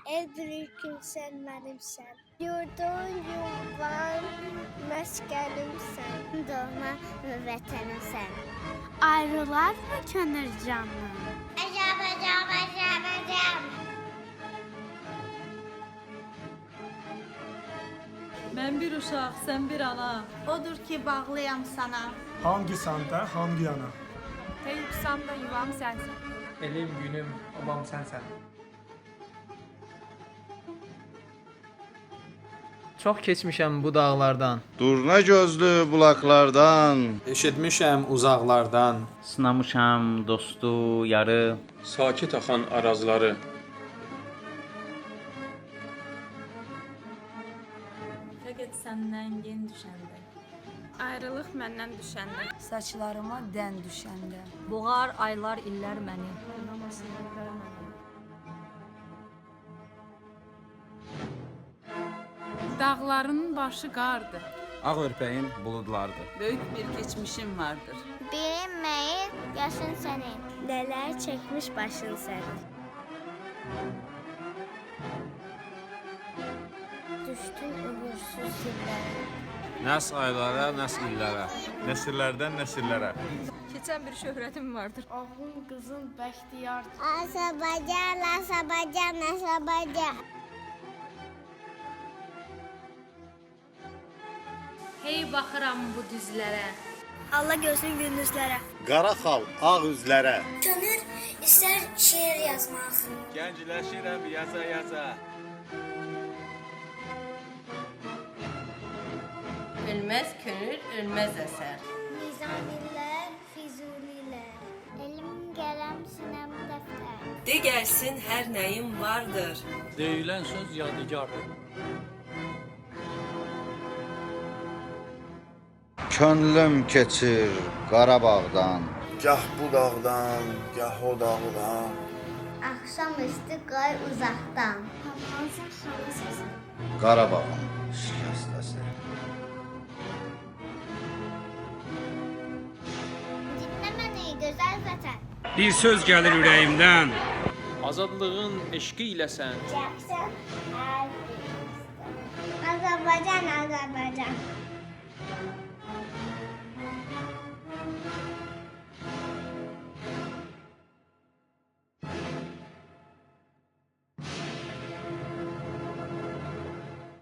El büyüküm sen benimsen. Yurdun yuvan məskənimsən. Doğma vətənimsən. Ayrılar mı könül canım? Azərbaycan. Mən bir uşaq, sən bir ana. Odur ki bağlıyam sana. Hangi sanda, hangi yana? Teyuksam da yuvam sensin. Elim, günüm, obam sənsən. Çox keçmişəm bu dağlardan. Durna gözlü bulaqlardan. Eşitmişəm uzaqlardan. Sınamışam dostu, yarı. Sakit axan arazları. Fəqət səndən gen düşəndə. Ayrılıq məndən düşəndə. Saçlarıma dən düşəndə. Boğar aylar, illər məni. Dağların başı qardır. Ağ örpəyin buludlardır. Böyük bir keçmişim vardır. Bilinməyir yaşın sənin. Nələr çəkmiş başın sənin. Düşdün uğursuz illərə. Nəs aylara, nəs illərə. Nəsillərdən nəsillərə. Keçən bir şöhrətim vardır. Oğlum qızın bəxtiyardır. Azərbaycan. Hey baxıram bu düzlərə. Allah görsün gündüzlərə. Qara xal, ağ üzlərə. Könül istər şeir yazmaq. Gəncləşirəm yaza. Ölməz könül, ölməz əsər. Nizamilər, Füzulilər. Elim qələm sinəm dəftər. De gəlsin hər nəyim vardır. Deyilən söz yadigardır. Könlüm keçir Qarabağdan. Gah bu dağdan, gah o dağdan. Axşam üstü qay uzaqdan. Hansın xanı səsi. Qarabağın şikəstəsi. Dinlə məni gözəl vətən. Bir söz gəlir ürəyimdən. Azadlığın eşqi iləsən. Jackson, Azərbaycan.